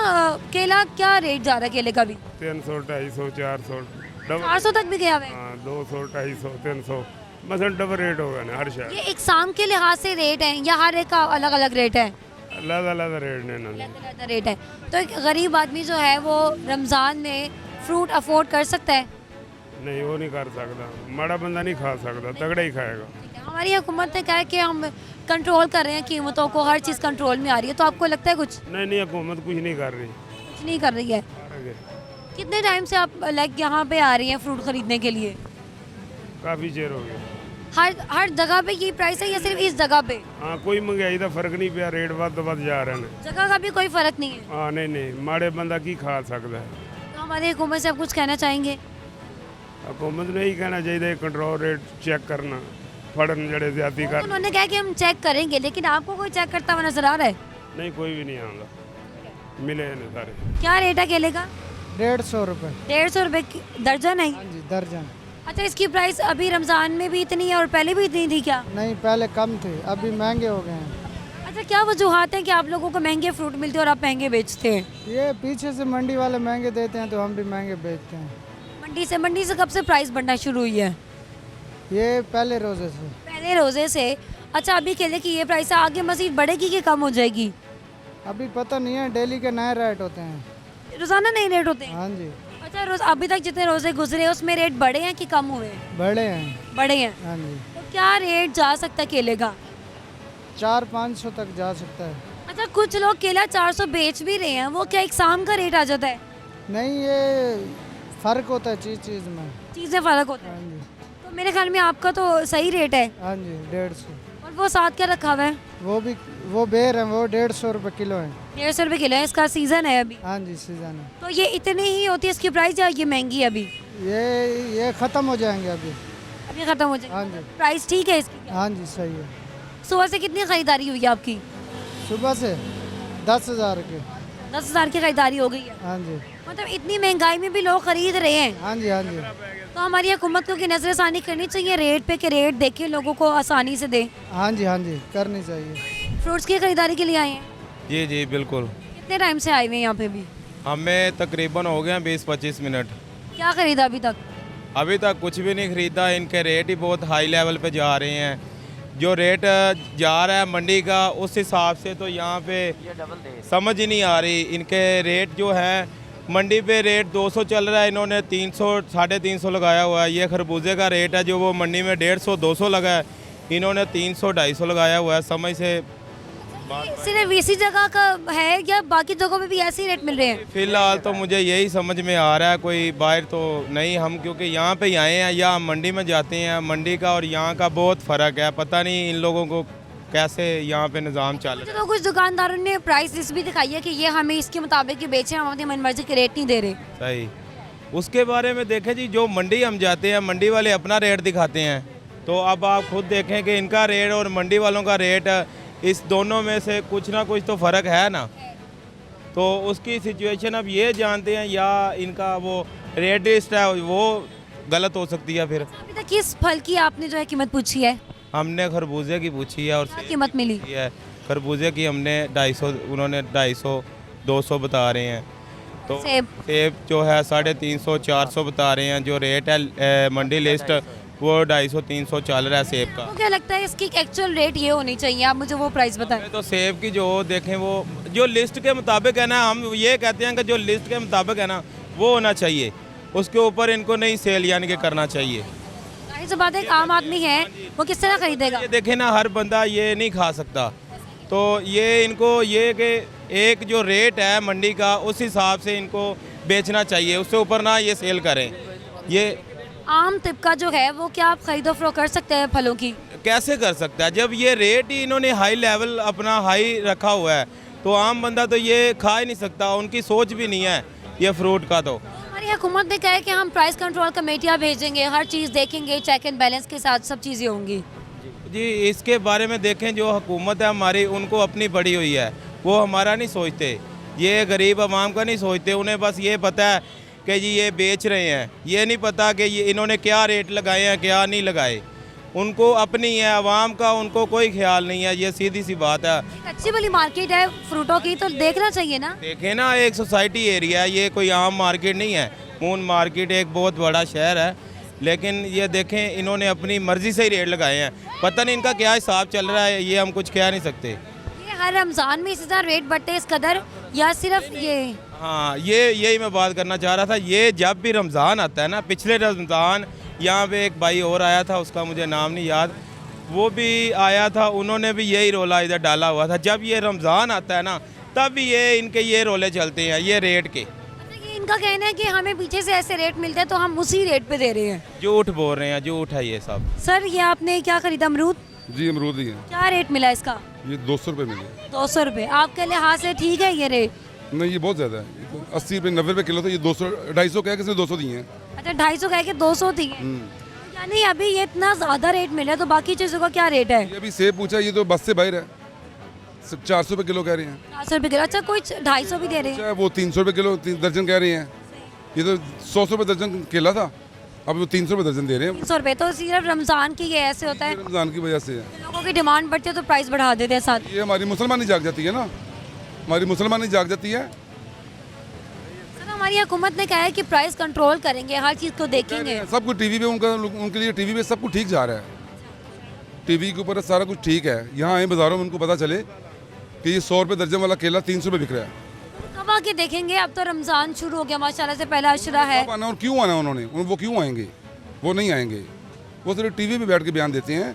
केला क्या रेट जा रहा है केले का भी? 300 250 400 400 तक भी गया हुआ है? हाँ 200 250 300 मतलब डबल रेट होगा ना हर शहर। ये इकसाम के लिहाज से रेट है या हर एक का अलग अलग रेट है? अलग अलग रेट ने ना, अलग रेट है। तो एक गरीब आदमी जो है वो रमज़ान में फ्रूट अफोर्ड कर सकता है? नहीं वो नहीं कर सकता, माड़ा बंदा नहीं खा सकता, तगड़ा ही खाएगा। हमारी हुकूमत ने कहा है कि हम कंट्रोल कर रहे हैं कीमतों को, हर चीज़ कंट्रोल में आ रही है, तो आपको लगता है कुछ? नहीं हुकूमत कुछ नहीं कर रही, कुछ नहीं कर रही है। आगे कितने टाइम से आप लाइक यहाँ पे आ रही हैं फ्रूट खरीदने के लिए? काफ़ी देर हो गया। हर जगह पे ये प्राइस है या सिर्फ इस जगह पे? हाँ कोई महंगाई का फर्क नहीं पिया, रेट वध जा रहे हैं। जगह का भी कोई फर्क नहीं है? हाँ नहीं माड़े बंदा की खा सकता है। तो हमारी हुकूमत से आप कुछ कहना चाहेंगे? हुकूमत ने यही कहना चाहिए कंट्रोल रेट चेक करना, फड़न जड़े ज्यादा कर। उन्होंने कहा कि हम चेक करेंगे, लेकिन आपको कोई चेक करता हुआ नजर आ रहा है? नहीं कोई भी नहीं आऊँगा, मिले नहीं सारे। क्या रेट है केले का? 150 रुपये। 150 रुपये दर्जन है? हाँ जी दर्जन। अच्छा, इसकी प्राइस अभी रमज़ान में भी इतनी है और पहले भी इतनी थी क्या? नहीं पहले कम थे, अभी महंगे हो गए हैं। अच्छा, क्या वजूहत है कि आप लोगों को महंगे फ्रूट मिलते हैं और आप महंगे बेचते हैं? ये पीछे से मंडी वाले महंगे देते हैं तो हम भी महंगे बेचते हैं। मंडी से कब से प्राइस बढ़ना शुरू हुई है? ये पहले रोज़े से। पहले रोज़े से। अच्छा, अभी केले की ये प्राइस आगे मज़ीद बढ़ेगी कि कम हो जाएगी? अभी पता नहीं है, डेली के नए रेट होते हैं। रोज़ाना नए रेट होते हैं? हाँ जी। अच्छा, अभी तक जितने रोज़े गुजरे उसमें रेट बढ़े हैं कि कम हुए? बड़े हैं। बढ़े हैं। हाँ जी। तो क्या रेट जा सकता है केले का? 400-500 तक जा सकता है। अच्छा, कुछ लोग केला 400 बेच भी रहे हैं, वो क्या एक शाम का रेट आ जाता है? नहीं ये फ़र्क होता है चीज़ में। चीज़ें फ़र्क होता हाँ है। जी। तो मेरे ख्याल में आपका तो सही रेट है। हाँ जी 150। और वो साथ क्या रखा हुआ है? वो बेर है, वो 150 रुपये किलो है। 150 रुपये किलो है, इसका सीज़न है अभी? हाँ जी सीज़न है। तो ये इतनी ही होती है इसकी प्राइस या ये महंगी है अभी? ये ख़त्म हो जाएंगे अभी। अभी ख़त्म हो जाएगी? हाँ जी। प्राइस ठीक है इसकी? हाँ जी सही है। सुबह से कितनी ख़रीदारी हुई है आपकी? सुबह से 10,000 की। 10,000 की ख़रीदारी हो गई है? हाँ जी। मतलब इतनी महंगाई में भी लोग ख़रीद रहे हैं? हाँ जी हाँ जी। तो हमारी हुकूमत को की नज़रसानी करनी चाहिए रेट पे कि रेट देखें लोगों को आसानी से दें। हाँ जी करनी चाहिए। फ्रूट्स की ख़रीदारी के लिए आए हैं? जी जी बिल्कुल। कितने टाइम से आए हुए हैं यहाँ पे भी? हमें तकरीबन हो गया 20-25 मिनट। क्या ख़रीदा अभी तक? अभी तक कुछ भी नहीं ख़रीदा, इनके रेट ही बहुत हाई लेवल पे जा रहे हैं। जो रेट जा रहा है मंडी का उस हिसाब से तो यहाँ पे समझ ही नहीं आ रही। इनके रेट जो हैं मंडी पे रेट 200 चल रहा है, इन्होंने 300 350 लगाया हुआ है। ये खरबूजे का रेट है जो वो मंडी में 150 200 लगा है, इन्होंने 300 250 लगाया हुआ है। समझ से सिर्फ इसी जगह का है या बाकी जगहों पे भी ऐसे ही रेट मिल रहे हैं? फिलहाल तो मुझे यही समझ में आ रहा है, कोई बाहर तो नहीं, हम क्योंकि यहाँ पे ही आए हैं या हम मंडी में जाते हैं, मंडी का और यहाँ का बहुत फ़र्क है। पता नहीं इन लोगों को कैसे यहाँ पे निज़ाम चल रहा है। तो कुछ दुकानदारों ने प्राइस लिस्ट भी दिखाई है कि ये हमें इसके मुताबिक ही बेचे, हम अपनी मनमर्जी के रेट नहीं दे रहे। सही, उसके बारे में देखें जी, जो मंडी हम जाते हैं मंडी वाले अपना रेट दिखाते हैं, तो अब आप खुद देखें कि इनका रेट और मंडी वालों का रेट, इस दोनों में से कुछ ना कुछ तो फ़र्क है ना। तो उसकी सिचुएशन अब ये जानते हैं या इनका वो रेट लिस्ट है वो गलत हो सकती है। फिर अभी तक किस फल की आपने जो है कीमत पूछी है? हमने खरबूजे की पूछी है और क्या कीमत मिली है। खरबूजे की हमने 250, उन्होंने 250 200 बता रहे हैं। तो सेब जो है 350 400 बता रहे हैं। जो रेट है मंडी लिस्ट वो 250 300 चल रहा है सेब का। तो क्या लगता है इसकी एक्चुअल रेट ये होनी चाहिए, आप मुझे वो प्राइस बताएं। तो सेब की जो देखें वो जो लिस्ट के मुताबिक है ना, हम ये कहते हैं कि जो लिस्ट के मुताबिक है ना वो होना चाहिए, उसके ऊपर इनको नहीं सेल यानी कि करना चाहिए। जाहिर सी बात है, एक आम आदमी है वो किस तरह खरीदेगा? ये देखें ना, हर बंदा ये नहीं खा सकता, तो ये इनको ये कि एक जो रेट है मंडी का उस हिसाब से इनको बेचना चाहिए, उससे ऊपर ना ये सेल करें। ये आम तबका जो है वो क्या आप खरीदो फरोख्त कर सकते हैं फलों की? कैसे कर सकता है जब ये रेट ही इन्होंने हाई लेवल अपना हाई रखा हुआ है, तो आम बंदा तो ये खा ही नहीं सकता, उनकी सोच भी नहीं है ये फ्रूट का। तो हमारी हुकूमत ने कहा है कि हम प्राइस कंट्रोल कमेटियाँ भेजेंगे, हर चीज़ देखेंगे, चेक एंड बैलेंस के साथ सब चीज़ें होंगी। जी, इसके बारे में देखें, जो हुकूमत है हमारी, उनको अपनी पड़ी हुई है, वो हमारा नहीं सोचते, ये गरीब आवाम का नहीं सोचते। उन्हें बस ये पता है कि जी ये बेच रहे हैं, ये नहीं पता कि ये इन्होंने क्या रेट लगाए हैं क्या नहीं लगाए। उनको अपनी है, आवाम का उनको कोई ख्याल नहीं है, ये सीधी सी बात है। अच्छी वाली मार्केट है फ्रूटों की, तो देखना चाहिए ना। देखें ना, एक सोसाइटी एरिया है, ये कोई आम मार्केट नहीं है। मून मार्केट एक बहुत बड़ा शहर है, लेकिन ये देखें इन्होंने अपनी मर्ज़ी से ही रेट लगाए हैं। पता नहीं इनका क्या हिसाब चल रहा है, ये हम कुछ कह नहीं सकते। ये हर रमज़ान में इसी तरह रेट बढ़ते इस कदर या सिर्फ ये? हाँ, यही मैं बात करना चाह रहा था। ये जब भी रमज़ान आता है ना, पिछले रमज़ान यहाँ पे एक भाई और आया था, उसका मुझे नाम नहीं याद, वो भी आया था, उन्होंने भी यही रोला इधर डाला हुआ था। जब ये रमज़ान आता है ना, तब भी ये इनके ये रोले चलते हैं ये रेट के। ये इनका कहना है कि हमें पीछे से ऐसे रेट मिलते हैं तो हम उसी रेट पे दे रहे हैं। झूठ बोल रहे हैं, झूठ है ये सब। सर, ये आपने क्या खरीदा, अमरूद? जी, अमरूद ही है। क्या रेट मिला इसका? ये 200 रुपये मिले। 200 रुपये आपके लिहाज से ठीक है ये रेट? नहीं, ये बहुत ज़्यादा है। 80 रुपये 90 रुपये किलो था, ये 200 250 कह के इसने 200 दिए हैं। अच्छा, 250 कह के 200 दिए, यानी अभी ये इतना ज़्यादा रेट मिला है, तो बाकी चीज़ों का क्या रेट है? ये अभी सेब पूछा, ये तो बस से बाहर है, 400 रुपये किलो कह रहे हैं। 400 रुपये किलो? अच्छा, कोई 250 भी दे रहे हैं? अच्छा, वो 300 रुपये किलो दर्जन कह रहे हैं। ये तो 100 रुपये दर्जन केला था, अब वो 300 रुपये दर्जन दे रहे हैं। 300 रुपये? तो सिर्फ रमज़ान की ये ऐसे होता है, रमज़ान की वजह से है। लोगों की डिमांड बढ़ती है तो प्राइस बढ़ा देते हैं साथ। ये हमारी मुसलमानी जाग जाती है ना, हमारी मुसलमानी जाग जाती है। सर, हमारी हुकूमत ने कहा है कि प्राइस कंट्रोल करेंगे, हर चीज़ को देखेंगे। सब कुछ टीवी पे उनके लिए टीवी पे सब कुछ ठीक जा रहा है, टीवी के ऊपर सारा कुछ ठीक है। यहाँ आए बाज़ारों में उनको पता चले कि ये 100 रुपये दर्जन वाला केला 300 रुपये बिक रहा है। कब आके देखेंगे? अब तो रमज़ान शुरू हो गया माशाल्लाह से, पहला अशरा है। कब आना और क्यों आना उन्होंने, वो क्यों आएंगे? वो नहीं आएंगे, वो सिर्फ टीवी पे बैठ के बयान देते हैं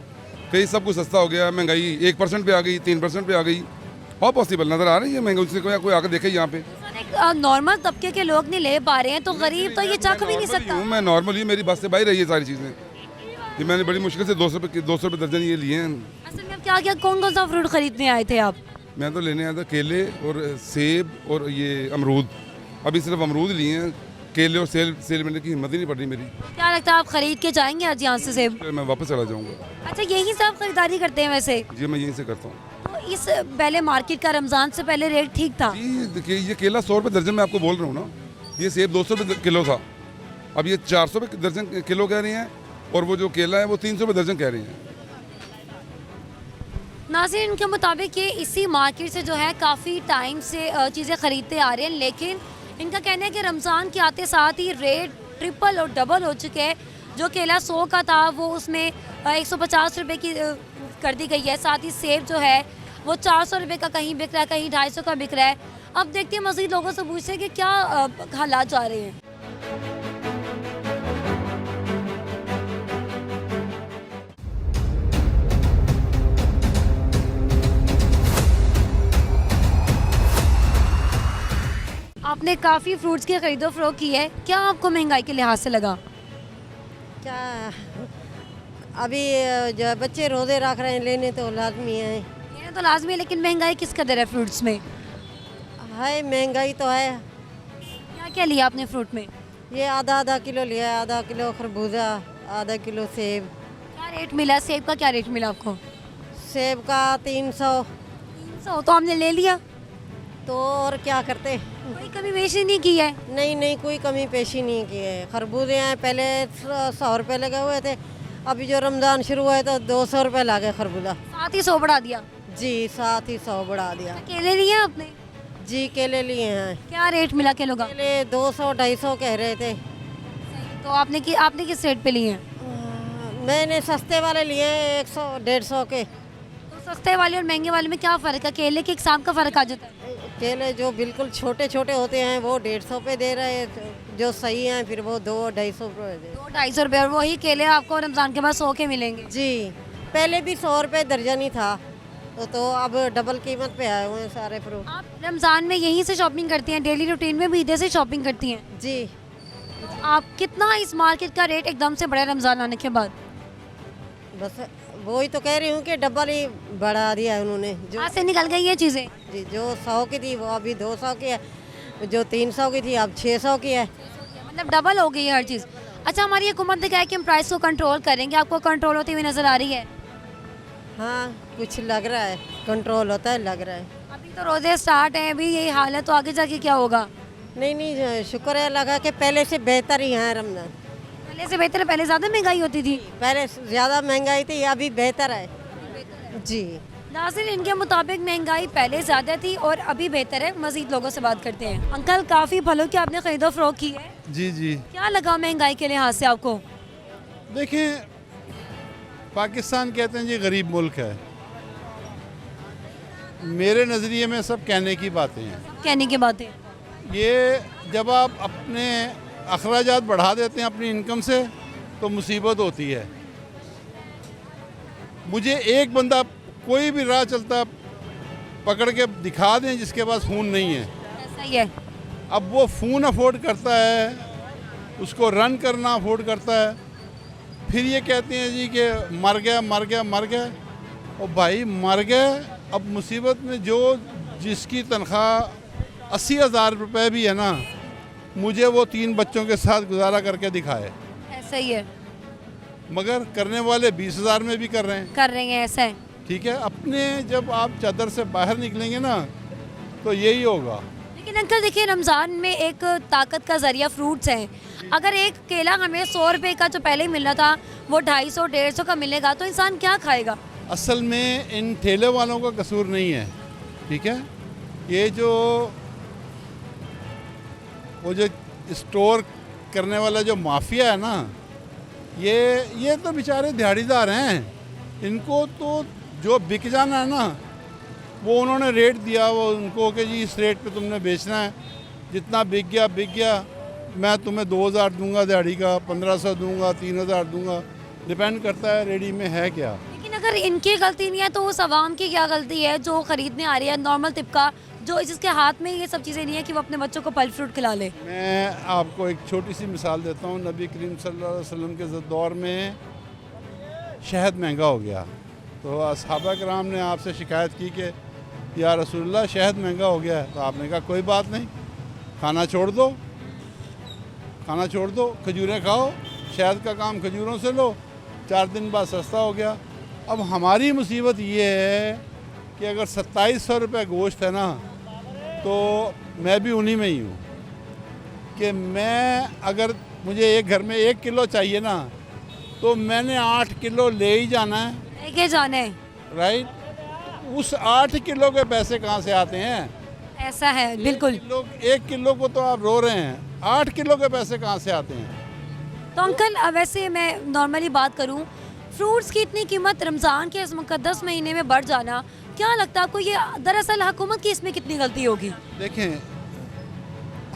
कि सब कुछ सस्ता हो गया, महंगाई 1% पे आ गई, 3% पे आ गई। और पॉसिबल नज़र आ रही है महंगाई से? कोई आकर देखे यहाँ पे? नॉर्मल तबके के लोग नहीं ले पा रहे हैं, तो गरीब तो ये चख भी नहीं सकता। मैं नॉर्मल ही, मेरी बस से बाहर रही है सारी चीज़ें, ये मैंने बड़ी मुश्किल से 200 रुपये दर्जन ये लिए हैं। असल में क्या क्या कौन कौन सा फ्रूट खरीदने आए थे आप? मैं तो लेने आया था केले और सेब और ये अमरूद। अभी सिर्फ अमरूद लिए हैं, केले और सेल मिलने की हिम्मत ही नहीं पड़ रही मेरी। क्या लगता है आप खरीद के जाएंगे आज यहाँ से सेब? मैं वापस चला जाऊँगा। अच्छा, यहीं से आप खरीदारी करते हैं वैसे? जी, मैं यहीं से करता हूँ। तो इस पहले मार्केट का रमज़ान से पहले रेट ठीक था? जी, देखिए ये केला 100 रुपये दर्जन मैं आपको बोल रहा हूँ ना, ये सेब 200 रुपये किलो था, अब ये 400 रुपये दर्जन किलो कह रही हैं, और वो जो केला है वो 300 रुपये दर्जन कह रही हैं। नाज़रीन, इनके मुताबिक ये इसी मार्केट से जो है काफ़ी टाइम से चीज़ें ख़रीदते आ रहे हैं, लेकिन इनका कहना है कि रमज़ान के आते साथ ही रेट ट्रिपल और डबल हो चुके हैं। जो केला 100 का था वो उसमें 150 रुपये की कर दी गई है। साथ ही सेब जो है वो 400 रुपये का कहीं बिक रहा है, कहीं 250 का बिक रहा है। अब देखते हैं, मज़ीद लोगों से पूछते हैं कि क्या हालात जा रहे हैं। आपने काफ़ी फ्रूट्स की खरीदो फरोख्त की है, क्या आपको महंगाई के लिहाज से लगा? क्या अभी जो बच्चे रोज़े रख रहे हैं, लेने तो लाजमी है। ये तो लाजमी है, लेकिन महंगाई किस कदर है फ्रूट्स में? है महंगाई तो है। क्या क्या लिया आपने फ्रूट में? ये आधा किलो लिया, आधा किलो खरबूजा, आधा किलो सेब। क्या रेट मिला सेब का? क्या रेट मिला आपको? सेब का 300। 300 तो हमने ले लिया, तो और क्या करते? कोई कमी बेशी नहीं की है? नहीं कोई कमी पेशी नहीं की है। खरबूजे हैं पहले 100 रुपये लगे हुए थे, अभी जो रमज़ान शुरू हुआ है तो 200 रुपये लगे खरबूजा। साथ ही 100 बढ़ा दिया? जी, साथ ही 100 बढ़ा दिया। केले लिए आपने? जी, केले लिए हैं। क्या रेट मिला केलों का? केले 200-250 कह रहे थे। तो आपने किस रेट पे लिए हैं? मैंने सस्ते वाले लिए हैं 100-150 के। तो सस्ते वाले और महंगे वाले में क्या फ़र्क है? केले के एक का फ़र्क आ जाता है। केले जो बिल्कुल छोटे छोटे होते हैं वो 150 पे दे रहे हैं, जो सही हैं फिर वो 200-250 रुपये दे। 200-250 रुपये, और वही केले आपको रमज़ान के बाद 100 के मिलेंगे? जी, पहले भी 100 रुपये दर्जन ही था, तो अब डबल कीमत पे आए हुए हैं सारे फ्रूट। आप रमज़ान में यहीं से शॉपिंग करती हैं? डेली रूटीन में भी इधर से शॉपिंग करती हैं? जी। तो आप कितना इस मार्केट का रेट एकदम से बढ़ा रमज़ान आने के बाद? बस वही तो कह रही हूँ कि डबल ही बढ़ा दिया है उन्होंने। जो हाथ से निकल गई ये चीज़ें? जी, जो 100 की थी वो अभी 200 की है, जो 300 की थी अब 600 की है। मतलब डबल हो गई है हर चीज़। अच्छा, हमारी हुकूमत ने कहा है कि हम प्राइस को कंट्रोल करेंगे, आपको कंट्रोल होती हुई नज़र आ रही है? हाँ, कुछ लग रहा है कंट्रोल होता है, लग रहा है। अभी तो रोज़े स्टार्ट हैं, अभी यही हाल है, तो आगे जाके क्या होगा? नहीं शुक्र है लगा कि पहले से बेहतर ही है रमज़ान। पहले से बेहतर है? पहले ज़्यादा महंगाई होती थी? पहले ज़्यादा महंगाई थी, अभी बेहतर है। जी। नाज़रीन, इनके मुताबिक महंगाई पहले ज़्यादा थी और अभी बेहतर है। मज़ीद लोगों से बात करते हैं। अंकल, काफ़ी फलों की आपने खरीदो फरोख्त की है, जी जी। क्या लगा महंगाई के लिहाज से आपको? देखें, पाकिस्तान कहते हैं जी गरीब मुल्क है। मेरे नज़रिए में सब कहने की बातें हैं। कहने की बातें? ये जब आप अपने अखराजात बढ़ा देते हैं अपनी इनकम से तो मुसीबत होती है। मुझे एक बंदा कोई भी राह चलता पकड़ के दिखा दें जिसके पास फ़ोन नहीं है। ऐसा ही है। अब वो फ़ोन अफोर्ड करता है, उसको रन करना अफोर्ड करता है, फिर ये कहते हैं जी कि मर गया। और भाई मर गए, अब मुसीबत में जो जिसकी तनख्वाह 80,000 रुपये भी है ना, मुझे वो 3 बच्चों के साथ गुजारा करके दिखाए। ऐसा ही है। मगर करने वाले 20,000 में भी कर रहे हैं। ऐसा है। ठीक है, अपने जब आप चादर से बाहर निकलेंगे ना तो यही होगा। लेकिन अंकल देखिए, रमज़ान में एक ताकत का ज़रिया फ्रूट्स हैं। अगर एक केला हमें 100 रुपये का जो पहले मिल रहा था वो 250-150 का मिलेगा, तो इंसान क्या खाएगा? असल में इन ठेले वालों का कसूर नहीं है, ठीक है। ये जो वो जो स्टोर करने वाला जो माफिया है ना, ये तो बेचारे दिहाड़ीदार हैं। इनको तो जो बिक जाना है ना, वो उन्होंने रेट दिया वो उनको कि जी इस रेट पे तुमने बेचना है, जितना बिक गया मैं तुम्हें 2,000 दूंगा दिहाड़ी का, 1,500 दूंगा, 3,000 दूंगा, डिपेंड करता है रेडी में है क्या। लेकिन अगर इनकी गलती नहीं है तो उस आवाम की क्या गलती है जो ख़रीदने आ रही है, नॉर्मल तिबका जो जिसके हाथ में ये सब चीज़ें नहीं है कि वो अपने बच्चों को फल फ्रूट खिला ले? मैं आपको एक छोटी सी मिसाल देता हूँ। नबी करीम सल्लल्लाहु अलैहि वसल्लम के दौर में शहद महंगा हो गया तो असहाबा कराम ने आपसे शिकायत की कि या रसूलल्लाह शहद महंगा हो गया है। तो आपने कहा कोई बात नहीं, खाना छोड़ दो, खजूरें खाओ, शहद का काम खजूरों से लो, 4 दिन बाद सस्ता हो गया। अब हमारी मुसीबत ये है कि अगर 2700 रुपये गोश्त है ना, तो मैं भी उन्हीं में ही हूँ कि मैं अगर मुझे एक घर में 1 किलो चाहिए ना, तो मैंने 8 किलो ले ही जाना है। लेके जाना है, राइट। उस 8 किलो के पैसे कहाँ से आते हैं? ऐसा है, बिल्कुल। 1 किलो को तो आप रो रहे हैं, 8 किलो के पैसे कहाँ से आते हैं? तो अंकल, वैसे मैं नॉर्मली बात करूं, फ्रूट्स की इतनी कीमत रमज़ान के इस मुक़द्दस महीने में बढ़ जाना, क्या लगता है आपको ये दरअसल हुकूमत की इसमें कितनी गलती होगी? देखें,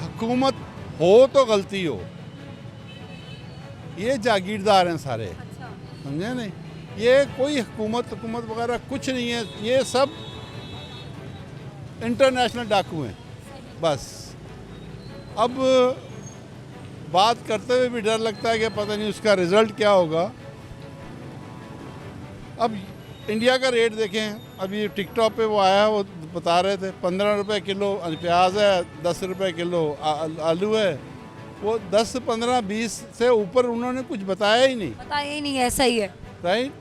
हुकूमत हो तो गलती हो, ये जागीरदार हैं सारे। अच्छा। समझे नहीं, ये कोई हुकूमत वगैरह कुछ नहीं है, ये सब इंटरनेशनल डाकू हैं बस। अब बात करते हुए भी डर लगता है कि पता नहीं उसका रिज़ल्ट क्या होगा। अब इंडिया का रेट देखें, अभी टिकटॉक पे वो आया, वो बता रहे थे 15 रुपये किलो प्याज है, 10 रुपये किलो आलू है। वो 10, 15, 20 से ऊपर उन्होंने कुछ बताया ही नहीं, ऐसा ही है। राइट।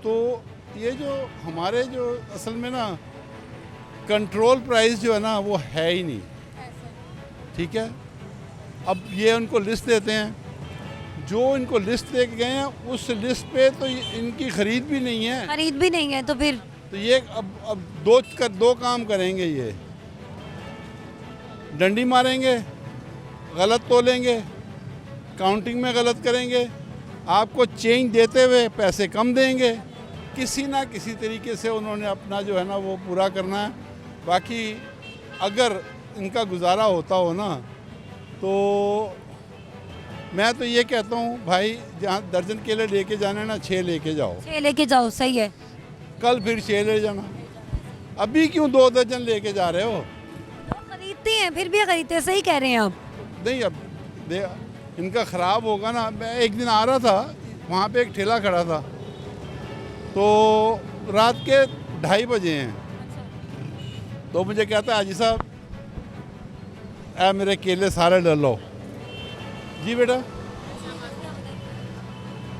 तो ये जो हमारे जो असल में ना कंट्रोल प्राइस जो है ना वो है ही नहीं, ठीक है। अब ये उनको लिस्ट देते हैं, जो इनको लिस्ट दे के गए हैं उस लिस्ट पे तो इनकी खरीद भी नहीं है, तो फिर तो ये अब दो काम करेंगे, ये डंडी मारेंगे, गलत तोलेंगे, काउंटिंग में गलत करेंगे, आपको चेंज देते हुए पैसे कम देंगे, किसी ना किसी तरीके से उन्होंने अपना जो है ना वो पूरा करना है। बाकी अगर इनका गुजारा होता हो ना तो मैं तो ये कहता हूँ भाई, जहाँ दर्जन केले लेके जाने ना 6 लेके जाओ, सही है। कल फिर 6 ले जाना। अभी क्यों 2 दर्जन लेके जा रहे हो? खरीदते हैं, फिर भी खरीदते, सही कह रहे हैं आप। नहीं, अब इनका ख़राब होगा ना। मैं एक दिन आ रहा था, वहाँ पे एक ठेला खड़ा था, तो रात के 2:30 बजे हैं, तो मुझे कहता है हाजी साहब मेरे केले सारे ले लो। जी बेटा।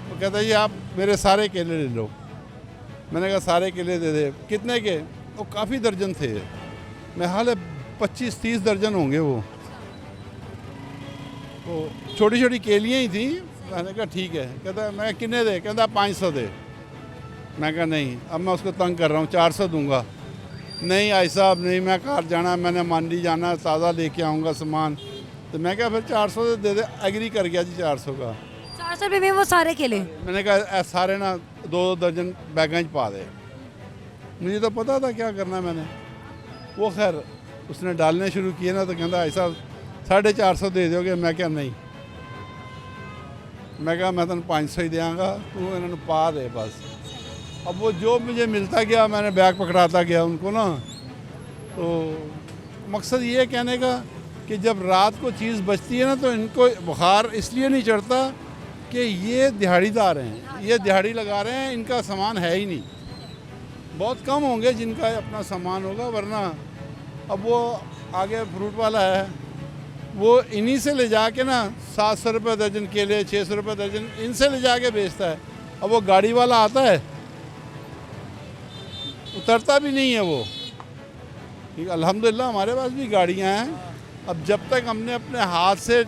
तो कहता है ये आप मेरे सारे केले ले लो। मैंने कहा सारे केले दे दे। कितने के? वो काफ़ी दर्जन थे, मैं हाल 25-30 दर्जन होंगे वो। तो छोटी छोटी केलियाँ ही थी। मैंने कहा ठीक है। कहता मैं कितने दे? कहता 500 दे। मैं कहा नहीं, अब मैं उसको तंग कर रहा हूँ, 400 दूंगा। नहीं आई साहब नहीं, मैं कार जाना, मैंने मंडी जाना, ताज़ा लेके आऊँगा सामान। तो मैं कहा फिर 400 दे दे। एग्री कर गया जी 400 का। 400 रुपये में वो सारे केले? मैंने कहा सारे ना 2 दर्जन बैगन पा दे। मुझे तो पता था क्या करना है मैंने। वो खैर उसने डालने शुरू किए ना, तो कहता ऐसा 450 दे दोगे? मैं क्या नहीं, मैं कहा मैं तेन 500 ही देंगा, तू इन्होंने पा दे बस। अब वो जो मुझे मिलता गया मैंने बैग पकड़ाता गया उनको ना। तो मकसद ये कहने का कि जब रात को चीज़ बचती है ना तो इनको बुखार इसलिए नहीं चढ़ता कि ये दिहाड़ीदार हैं, ये दिहाड़ी लगा रहे हैं, इनका सामान है ही नहीं। बहुत कम होंगे जिनका अपना सामान होगा, वरना अब वो आगे फ्रूट वाला है, वो इन्हीं से ले जाके ना 700 रुपये दर्जन केले, 600 रुपये दर्जन इनसे ले जाके बेचता है। अब वो गाड़ी वाला आता है, उतरता भी नहीं है वो। ठीक, अल्हम्दुलिल्लाह हमारे पास भी गाड़ियाँ हैं। अब जब तक हमने अपने हाथ से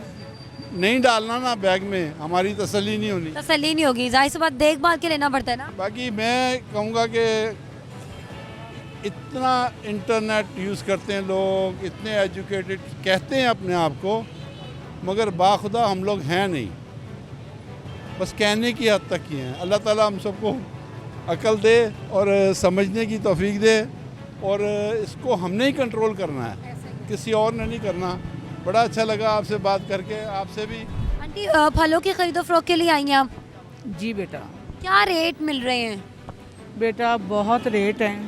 नहीं डालना ना बैग में, हमारी तसल्ली नहीं होगी। जाहिर सी बात, देखभाल के लेना पड़ता है ना। बाकी मैं कहूँगा कि इतना इंटरनेट यूज़ करते हैं लोग, इतने एजुकेटेड कहते हैं अपने आप को, मगर बाखुदा हम लोग हैं नहीं, बस कहने की हद तक ही हैं। अल्लाह ताला हम सबको अकल दे और समझने की तौफीक दे, और इसको हमने ही कंट्रोल करना है, किसी और ने नहीं करना। बड़ा अच्छा लगा आपसे बात करके। आपसे भी आंटी, फलों की खरीदो फरोख्त के लिए आई हैं आप? जी बेटा। क्या रेट मिल रहे हैं? बेटा बहुत रेट हैं,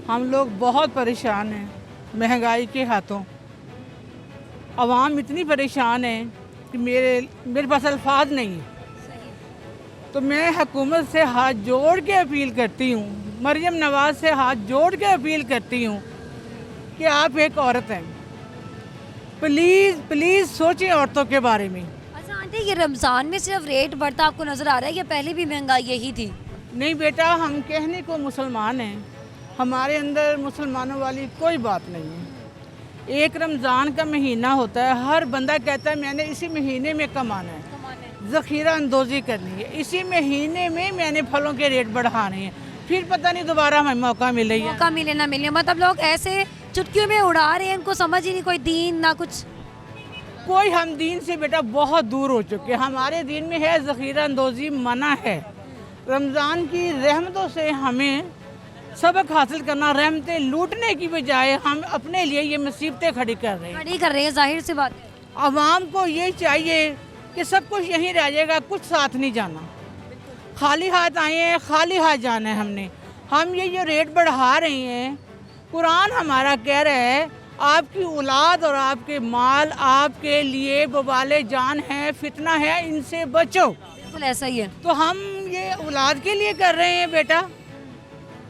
हम लोग बहुत परेशान हैं महंगाई के हाथों। आवाम इतनी परेशान है कि मेरे पास अल्फाज नहीं है। तो मैं हुकूमत से हाथ जोड़ के अपील करती हूँ, मरियम नवाज से हाथ जोड़ के अपील करती हूँ कि आप एक औरत हैं, प्लीज़ प्लीज़ सोचें औरतों के बारे में। अच्छा आंटी, ये रमज़ान में सिर्फ रेट बढ़ता आपको नज़र आ रहा है या पहले भी महंगाई यही थी? नहीं बेटा, हम कहने को मुसलमान हैं, हमारे अंदर मुसलमानों वाली कोई बात नहीं है। एक रमज़ान का महीना होता है, हर बंदा कहता है मैंने इसी महीने में कमाना है, ज़ख़ीरा अंदोज़ी करनी है, इसी महीने में मैंने फलों के रेट बढ़ाने हैं, फिर पता नहीं दोबारा हमें मौका मिले मौका मिले ना मिले। मतलब लोग ऐसे चुटकियों में उड़ा रहे हैं, उनको समझ ही नहीं, कोई दीन ना कुछ। कोई हम दीन से बेटा बहुत दूर हो चुके हैं। हमारे दीन में है ज़ख़ीरा अंदोज़ी मना है। रमज़ान की रहमतों से हमें सबक हासिल करना, रहमतें लूटने की बजाय हम अपने लिए ये मुसीबतें खड़ी कर रहे हैं। जाहिर सी बात है। आवाम को ये चाहिए कि सब कुछ यहीं रह जाएगा, कुछ साथ नहीं जाना, खाली हाथ आए हैं, खाली हाथ जाना है हमने। हम ये जो रेट बढ़ा रहे हैं, कुरान हमारा कह रहा है आपकी औलाद और आपके माल आपके लिए बवाले जान है, फितना है, इनसे बचो। बिल्कुल ऐसा ही है। तो हम ये औलाद के लिए कर रहे हैं बेटा,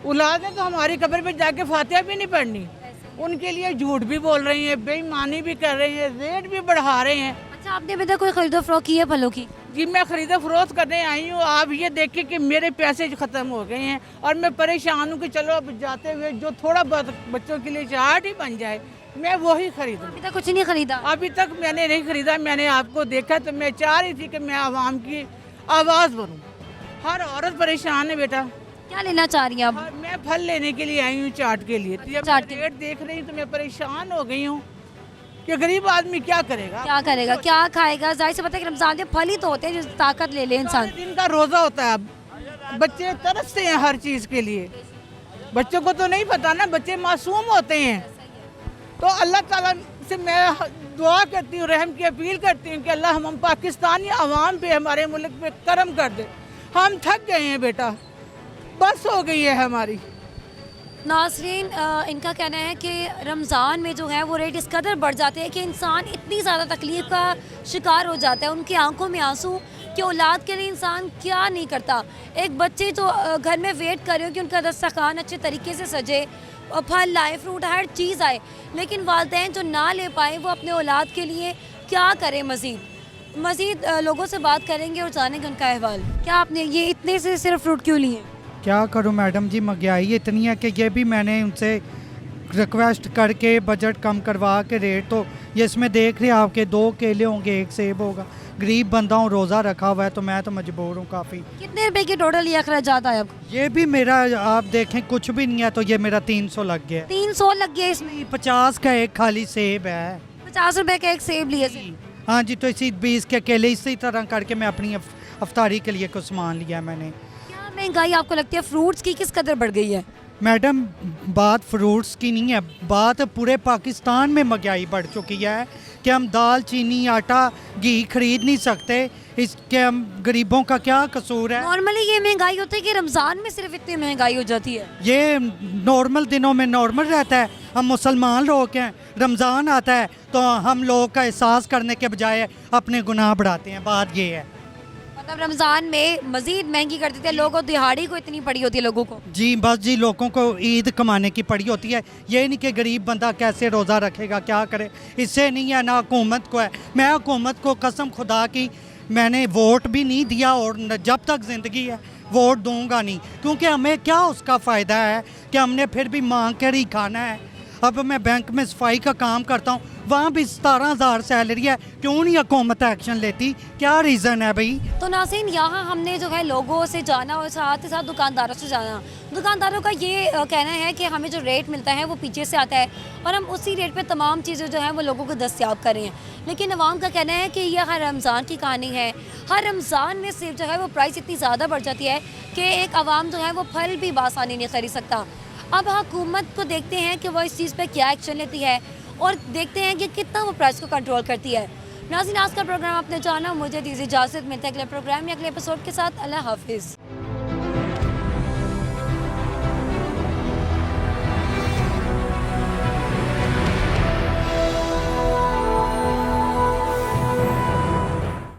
औलाद ने तो हमारी कब्र पे जाके फातिहा भी नहीं पढ़नी, उनके लिए झूठ भी बोल रही हैं, बेईमानी भी कर रहे हैं, रेट भी बढ़ा रहे हैं। अच्छा, आपने अभी तक कोई खरीदो फरोख्त की है फलों की? जी मैं खरीदो फरोख्त करने आई हूँ। आप ये देखिए कि मेरे पैसे ख़त्म हो गए हैं और मैं परेशान हूँ कि चलो अब जाते हुए जो थोड़ा बहुत बच्चों के लिए चाट ही बन जाए मैं वही खरीदूँ। अभी तक कुछ नहीं खरीदा? अभी तक मैंने नहीं खरीदा। मैंने आपको देखा तो मैं चाह रही थी कि मैं आवाम की आवाज़ बनूँ। हर औरत परेशान है बेटा। क्या लेना चाह रही हैं आप? मैं फल लेने के लिए आई हूँ चाट के लिए। जब चाट रेट देख रही हूँ तो मैं परेशान हो गई हूँ कि गरीब आदमी क्या करेगा, क्या खाएगा। जाहिर से पता है कि रमजान में फल ही तो होते हैं जो ताकत ले ले इंसान। दिन का रोज़ा होता है। अब बच्चे तरसते हैं हर चीज़ के लिए। बच्चों को तो नहीं पता ना, बच्चे मासूम होते हैं। तो अल्लाह ताला से मैं दुआ करती हूँ, रहम की अपील करती हूँ कि अल्लाह हम पाकिस्तानी आवाम पे, हमारे मुल्क पे करम कर दे। हम थक गए हैं बेटा, बस हो गई है हमारी। नाज़रीन, इनका कहना है कि रमज़ान में जो है वो रेट इस कदर बढ़ जाते हैं कि इंसान इतनी ज़्यादा तकलीफ़ का शिकार हो जाता है, उनकी आंखों में आंसू कि औलाद के लिए इंसान क्या नहीं करता। एक बच्चे जो घर में वेट कर रहे हो कि उनका दस्तरखान अच्छे तरीके से सजे, फल लाए, फ्रूट, हर चीज़ आए, लेकिन वालिदैन जो ना ले पाए वो अपने औलाद के लिए क्या करें। मज़ीद लोगों से बात करेंगे और जानेंगे उनका अहवाल। क्या आपने ये इतने से सिर्फ फ्रूट क्यों लिए? क्या करूं मैडम जी, महंगाई इतनी है कि ये भी मैंने उनसे रिक्वेस्ट करके बजट कम करवा के रेट, तो ये इसमें देख रहे हैं आपके 2 केले होंगे, 1 सेब होगा। गरीब बंदा हूँ, रोज़ा रखा हुआ है, तो मैं तो मजबूर हूँ काफ़ी। कितने रुपए की टोटल ये अखराजात आए आपको? ये भी मेरा आप देखें कुछ भी नहीं है, तो ये मेरा 300 लग गया। 300 लग गया इसमें? 50 का एक खाली सेब है। 50 रुपए का एक सेब लिए? हाँ जी, तो इसी 20 के केले, इसी तरह करके मैं अपनी अफ्तारी के लिए कुछ सामान लिया मैंने। क्या महंगाई आपको लगती है फ्रूट्स की किस कदर बढ़ गई है? मैडम बात फ्रूट्स की नहीं है, बात पूरे पाकिस्तान में महंगाई बढ़ चुकी है कि हम दाल, चीनी, आटा, घी खरीद नहीं सकते। इसके हम गरीबों का क्या कसूर है? नॉर्मली ये महंगाई होती है कि रमज़ान में सिर्फ इतनी महंगाई हो जाती है? ये नॉर्मल दिनों में नॉर्मल रहता है। हम मुसलमान लोग हैं, रमज़ान आता है तो हम लोग का एहसास करने के बजाय अपने गुनाह बढ़ाते हैं। बात ये है। मतलब रमज़ान में मज़ीद महंगी कर देते हैं लोगों, दिहाड़ी को इतनी पड़ी होती है लोगों को। जी बस जी, लोगों को ईद कमाने की पड़ी होती है। ये नहीं कि गरीब बंदा कैसे रोज़ा रखेगा, क्या करे। इससे नहीं है, ना हुकूमत को है। मैं हुकूमत को कसम खुदा की मैंने वोट भी नहीं दिया और जब तक ज़िंदगी है वोट दूंगा नहीं, क्योंकि हमें क्या उसका फ़ायदा है कि हमने फिर भी मांग कर ही खाना है। अब मैं बैंक में सफाई का काम करता हूँ, वहाँ भी 17,000 सैलरी है, क्यों नहीं हुकूमत एक्शन लेती? क्या रीज़न है भाई? तो नाज़रीन, यहाँ हमने जो है लोगों से जाना और साथ ही साथ दुकानदारों से जाना। दुकानदारों का ये कहना है कि हमें जो रेट मिलता है वो पीछे से आता है और हम उसी रेट पे तमाम चीज़ें जो हैं वो लोगों को दस्तयाब कर रहे हैं। लेकिन अवाम का कहना है कि यह हर रमज़ान की कहानी है। हर रमज़ान में सिर्फ जो है वो प्राइस इतनी ज़्यादा बढ़ जाती है कि एक आवाम जो है वो फल भी बासानी नहीं खरीद सकता। अब हुकूमत को देखते हैं कि वो इस चीज़ पे क्या एक्शन लेती है और देखते हैं कि कितना वो प्राइस को कंट्रोल करती है। नाज़रीन, आज का प्रोग्राम आपने जाना, मुझे दीजिए इजाज़त। मिलते हैं अगले प्रोग्राम या अगले एपिसोड के साथ। अल्लाह हाफिज़।